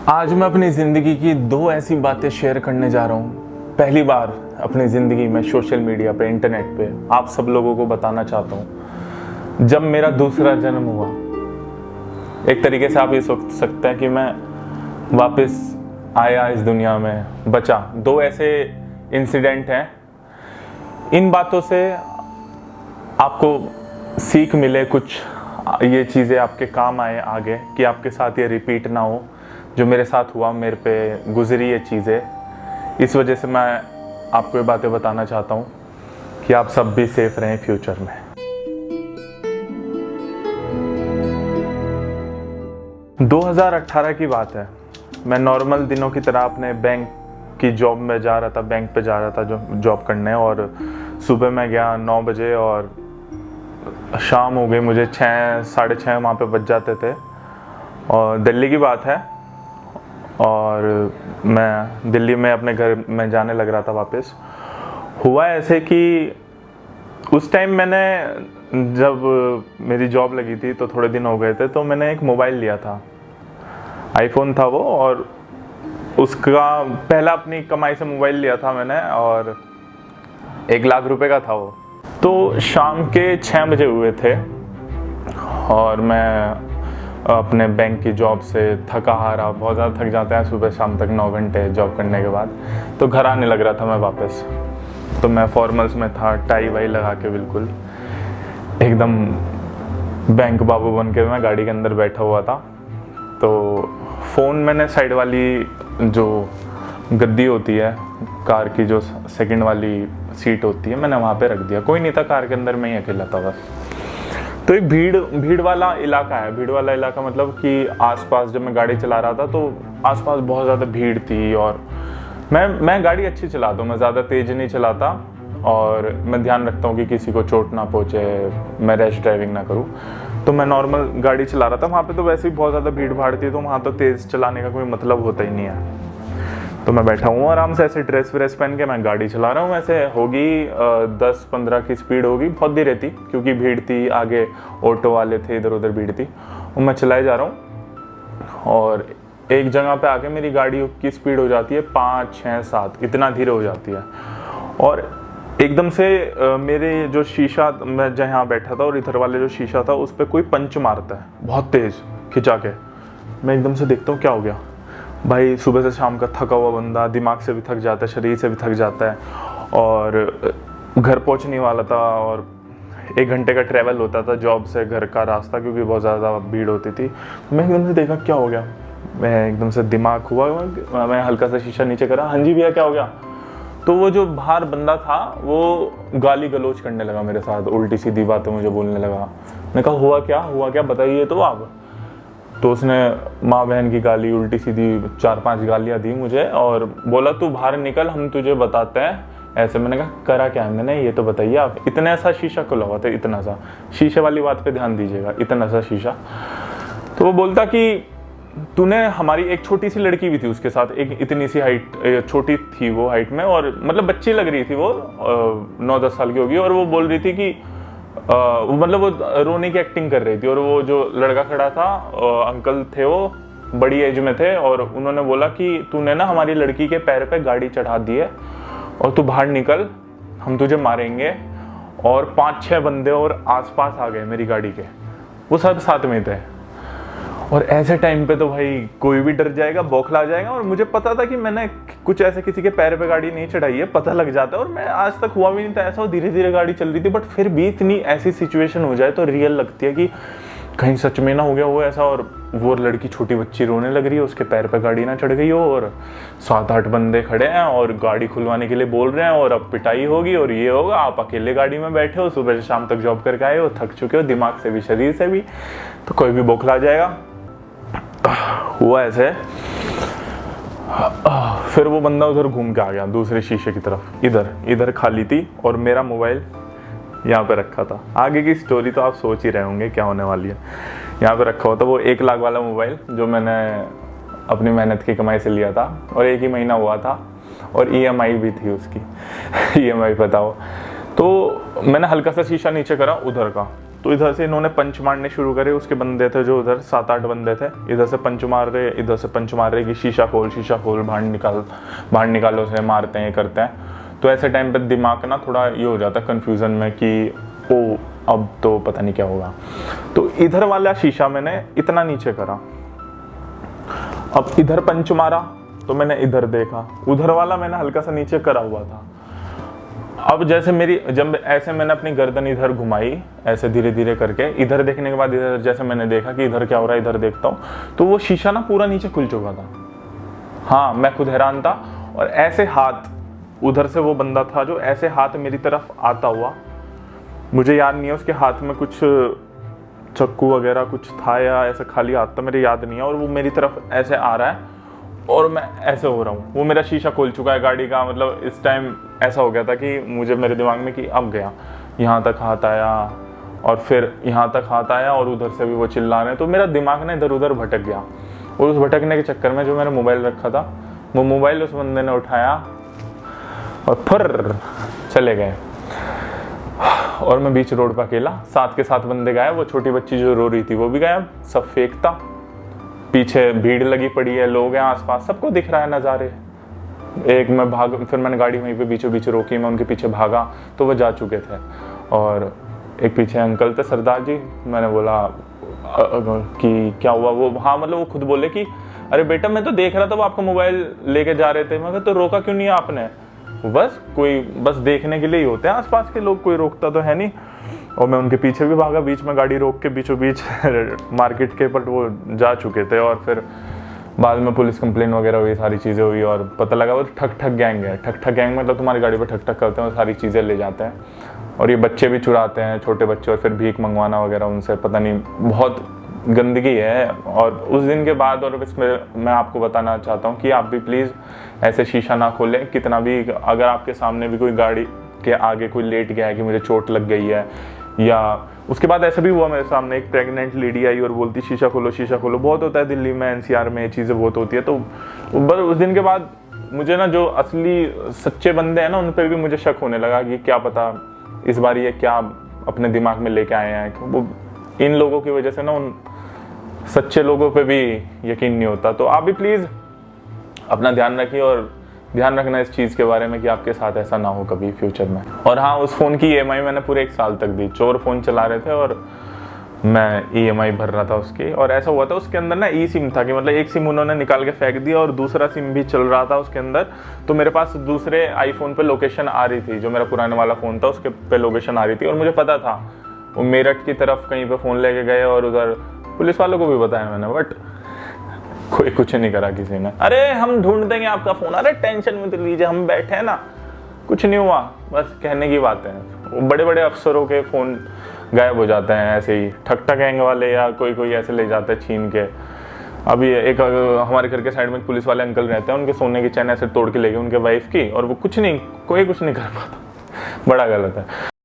आज मैं अपनी ज़िंदगी की दो ऐसी बातें शेयर करने जा रहा हूँ। पहली बार अपनी ज़िंदगी में सोशल मीडिया पे, इंटरनेट पे आप सब लोगों को बताना चाहता हूँ। जब मेरा दूसरा जन्म हुआ, एक तरीके से आप ये सोच सकते हैं कि मैं वापस आया इस दुनिया में, बचा। दो ऐसे इंसिडेंट हैं, इन बातों से आपको सीख मिले, कुछ ये चीज़ें आपके काम आए आगे, कि आपके साथ ये रिपीट ना हो जो मेरे साथ हुआ, मेरे पे गुजरी ये चीज़ें। इस वजह से मैं आपको ये बातें बताना चाहता हूँ कि आप सब भी सेफ रहें फ्यूचर में। 2018 की बात है। मैं नॉर्मल दिनों की तरह अपने बैंक की जॉब में जा रहा था, बैंक पे जा रहा था जो जॉब करने, और सुबह मैं गया 9 बजे और शाम हो गई मुझे 6, साढ़े 6 वहाँ पे बज जाते थे। और दिल्ली की बात है, और मैं दिल्ली में अपने घर में जाने लग रहा था वापस। हुआ ऐसे कि उस टाइम मैंने, जब मेरी जॉब लगी थी तो थोड़े दिन हो गए थे, तो मैंने एक मोबाइल लिया था, आईफोन था वो, और उसका पहला अपनी कमाई से मोबाइल लिया था मैंने, और 1 लाख रुपए का था वो। तो शाम के 6 बजे हुए थे और मैं अपने बैंक की जॉब से थका हारा, बहुत ज़्यादा थक जाते हैं सुबह शाम तक 9 घंटे जॉब करने के बाद, तो घर आने लग रहा था मैं वापस। तो मैं फॉर्मल्स में था, टाई वाई लगा के बिल्कुल एकदम बैंक बाबू बन के मैं गाड़ी के अंदर बैठा हुआ था। तो फ़ोन मैंने साइड वाली जो गद्दी होती है कार की, जो सेकंड वाली सीट होती है, मैंने वहाँ पे रख दिया। कोई नहीं था कार के अंदर, मैं ही अकेला था बस। तो एक भीड़ वाला इलाका है। भीड़ वाला इलाका मतलब कि आसपास, जब मैं गाड़ी चला रहा था तो आसपास बहुत ज़्यादा भीड़ थी, और मैं गाड़ी अच्छी चलाता हूँ, मैं ज़्यादा तेज़ नहीं चलाता, और मैं ध्यान रखता हूँ कि किसी को चोट ना पहुँचे, मैं रैश ड्राइविंग ना करूँ। तो मैं नॉर्मल गाड़ी चला रहा था। वहाँ पे तो वैसे ही बहुत ज़्यादा भीड़ भाड़ थी, तो वहाँ तो तेज़ चलाने का कोई मतलब होता ही नहीं है। तो मैं बैठा हूँ आराम से, ऐसे ड्रेस व्रेस पहन के मैं गाड़ी चला रहा हूँ। ऐसे होगी 10-15 की स्पीड होगी, बहुत देर रहती क्योंकि भीड़ थी, आगे ऑटो वाले थे, इधर उधर भीड़ थी। और मैं चलाए जा रहा हूँ, और एक जगह पे आके मेरी गाड़ी की स्पीड हो जाती है 5, 6, 7, इतना धीरे हो जाती है। और एकदम से मेरे जो शीशा, मैं जहाँ बैठा था और इधर वाले जो शीशा था, उस पर कोई पंच मारता है बहुत तेज़ खिंचा के। मैं एकदम से देखता हूँ क्या हो गया। भाई सुबह से शाम का थका हुआ बंदा, दिमाग से भी थक जाता है, शरीर से भी थक जाता है, और घर पहुंचने वाला था, और 1 घंटे का ट्रैवल होता था जॉब से घर का रास्ता, क्योंकि बहुत ज़्यादा भीड़ होती थी। मैं एकदम से देखा क्या हो गया। मैं एकदम से दिमाग हुआ, मैं हल्का सा शीशा नीचे करा, हाँ जी भैया क्या हो गया। तो वो जो बाहर बंदा था वो गाली गलौज करने लगा मेरे साथ, उल्टी सीधी बातें मुझे बोलने लगा। मैंने कहा हुआ क्या बताइए तो आप। तो उसने माँ बहन की गाली, उल्टी सीधी 4-5 गालियाँ दी मुझे, और बोला तू बाहर निकल, हम तुझे बताते हैं ऐसे। मैंने कहा करा क्या मैंने, ये तो बताइए आप। इतना सा शीशा खुला हुआ था, इतना सा, शीशे वाली बात पे ध्यान दीजिएगा, इतना सा शीशा। तो वो बोलता कि तूने, हमारी एक छोटी सी लड़की भी थी उसके साथ, एक इतनी सी हाइट, छोटी थी वो हाइट में, और मतलब बच्ची लग रही थी वो, 9-10 साल की होगी। और वो बोल रही थी कि मतलब वो रोने की एक्टिंग कर रही थी, और वो जो लड़का खड़ा था, अंकल थे, वो बड़ी एज में थे, और उन्होंने बोला कि तूने ना हमारी लड़की के पैर पे गाड़ी चढ़ा दी है, और तू बाहर निकल, हम तुझे मारेंगे। और 5-6 बंदे और आसपास आ गए मेरी गाड़ी के, वो सब साथ में थे। और ऐसे टाइम पे तो भाई कोई भी डर जाएगा, बौखला जाएगा। और मुझे पता था कि मैंने कुछ ऐसे किसी के पैर पे गाड़ी नहीं चढ़ाई है, पता लग जाता है, और मैं आज तक हुआ भी नहीं था ऐसा, और धीरे धीरे गाड़ी चल रही थी। बट फिर भी इतनी ऐसी सिचुएशन हो जाए तो रियल लगती है कि कहीं सच में ना हो गया हो ऐसा, और वो लड़की, छोटी बच्ची रोने लग रही है, उसके पैर पे गाड़ी ना चढ़ गई हो, और 7-8 बंदे खड़े हैं और गाड़ी खुलवाने के लिए बोल रहे हैं, और अब पिटाई होगी और ये होगा। आप अकेले गाड़ी में बैठे हो, सुबह से शाम तक जॉब करके आए हो, थक चुके हो दिमाग से भी शरीर से भी, तो कोई भी बौखला जाएगा। हुआ ऐसे। फिर वो बंदा उधर घूम के आ गया दूसरे शीशे की तरफ, इधर खाली थी, और मेरा मोबाइल यहाँ पे रखा था। आगे की स्टोरी तो आप सोच ही रहे होंगे क्या होने वाली है। यहाँ पे रखा हुआ था वो 1 लाख वाला मोबाइल, जो मैंने अपनी मेहनत की कमाई से लिया था, और 1 ही महीना हुआ था, और EMI भी थी उसकी। EMI बताओ। तो मैंने हल्का सा शीशा नीचे करा उधर का, तो इधर से इन्होंने पंच मारने शुरू करे। उसके बंदे थे जो उधर 7-8 बंदे थे, इधर से पंच मार रहे, इधर से पंच मार रहे कि शीशा खोल बाहर निकालो, उसे मारते हैं, करते हैं। तो ऐसे टाइम पे दिमाग ना थोड़ा ये हो जाता है कन्फ्यूज़न में कि ओ अब तो पता नहीं क्या होगा। तो इधर वाला शीशा मैंने इतना नीचे करा, अब इधर पंच मारा तो मैंने इधर देखा, उधर वाला मैंने हल्का सा नीचे करा हुआ था। अब जैसे जब ऐसे मैंने अपनी गर्दन इधर घुमाई ऐसे धीरे धीरे करके, इधर देखने के बाद इधर जैसे मैंने देखा कि इधर क्या हो रहा है, इधर देखता हूँ तो वो शीशा ना पूरा नीचे खुल चुका था। हाँ, मैं खुद हैरान था। और ऐसे हाथ, उधर से वो बंदा था जो ऐसे हाथ मेरी तरफ आता हुआ, मुझे याद नहीं है उसके हाथ में कुछ चाकू वगैरह कुछ था या ऐसे खाली हाथ था, मेरे याद नहीं है। और वो मेरी तरफ ऐसे आ रहा है और मैं ऐसे हो रहा हूँ। वो मेरा शीशा खोल चुका है गाड़ी का। मतलब इस टाइम ऐसा हो गया था कि मुझे, मेरे दिमाग में कि अब गया, यहाँ तक हाथ आया और फिर यहाँ तक हाथ आया और उधर से भी वो चिल्ला रहे हैं। तो मेरा दिमाग ना इधर उधर भटक गया। और उस भटकने के चक्कर में जो मैंने मोबाइल रखा था, वो मोबाइल उस बंदे ने उठाया और फिर चले गए। और मैं बीच रोड पर अकेला, 7 के 7 बंदे गायब, वो छोटी बच्ची जो रो रही थी वो भी गायब, सब फेंकता। पीछे भीड़ लगी पड़ी है, लोग हैं आसपास, सबको दिख रहा है नज़ारे। फिर मैंने गाड़ी वहीं पे बीचों बीच रोकी, मैं उनके पीछे भागा तो वो जा चुके थे। और एक पीछे अंकल थे, सरदार जी। मैंने बोला कि क्या हुआ? वो हाँ, मतलब वो खुद बोले कि अरे बेटा मैं तो देख रहा था वो आपका मोबाइल लेके जा रहे थे। मैं कहा तो रोका क्यों नहीं आपने? बस देखने के लिए ही होते हैं आसपास के लोग, कोई रोकता तो है नहीं। और मैं उनके पीछे भी भागा, बीच में गाड़ी रोक के बीचों बीच मार्केट के, बट वो जा चुके थे। और फिर बाद में पुलिस कंप्लेन वगैरह हुई, सारी चीज़ें हुई और पता लगा वो ठग गैंग है। ठग गैंग मतलब तुम्हारी गाड़ी पर ठग करते हैं और सारी चीज़ें ले जाते हैं। और ये बच्चे भी चुराते हैं, छोटे बच्चे, और फिर भीख मंगवाना वगैरह उनसे, पता नहीं, बहुत गंदगी है। और उस दिन के बाद और इसमें मैं आपको बताना चाहता हूँ कि आप भी प्लीज़ ऐसे शीशा ना खोलें। कितना भी, अगर आपके सामने भी कोई गाड़ी के आगे कोई लेट गया है कि मुझे चोट लग गई है, या उसके बाद ऐसा भी हुआ मेरे सामने, एक प्रेग्नेंट लेडी आई और बोलती शीशा खोलो शीशा खोलो। बहुत होता है दिल्ली में, एनसीआर में ये चीज़ें बहुत होती है। तो बस उस दिन के बाद मुझे ना जो असली सच्चे बंदे हैं ना, उन पर भी मुझे शक होने लगा कि क्या पता इस बार ये क्या अपने दिमाग में लेके आए हैं। वो इन लोगों की वजह से ना उन सच्चे लोगों पे भी यकीन नहीं होता। तो आप भी प्लीज़ अपना ध्यान रखिए और ध्यान रखना इस चीज़ के बारे में कि आपके साथ ऐसा ना हो कभी फ्यूचर में। और हाँ, उस फ़ोन की EMI मैंने पूरे 1 साल तक दी। चोर फ़ोन चला रहे थे और मैं EMI भर रहा था उसकी। और ऐसा हुआ था उसके अंदर ना eSIM था कि मतलब एक सिम उन्होंने निकाल के फेंक दिया और दूसरा सिम भी चल रहा था उसके अंदर। तो मेरे पास दूसरे आईफोन पे लोकेशन आ रही थी, जो मेरा पुराने वाला फ़ोन था उसके पे लोकेशन आ रही थी। और मुझे पता था वो मेरठ की तरफ कहीं पे फ़ोन लेके गए और उधर पुलिस वालों को भी बताया मैंने, बट कोई कुछ नहीं करा किसी ने। अरे हम ढूंढ देंगे आपका फ़ोन, अरे टेंशन मत लीजिए, हम बैठे हैं ना, कुछ नहीं हुआ, बस कहने की बात है। बड़े बड़े अफसरों के फ़ोन गायब हो जाते हैं ऐसे ही, ठग गैंग वाले या कोई ऐसे ले जाते हैं छीन के। अभी एक हमारे घर के साइड में पुलिस वाले अंकल रहते हैं, उनके सोने की चैन ऐसे तोड़ के ले गए उनके वाइफ की, और वो कुछ नहीं, कोई कुछ नहीं कर पाता। बड़ा गलत है।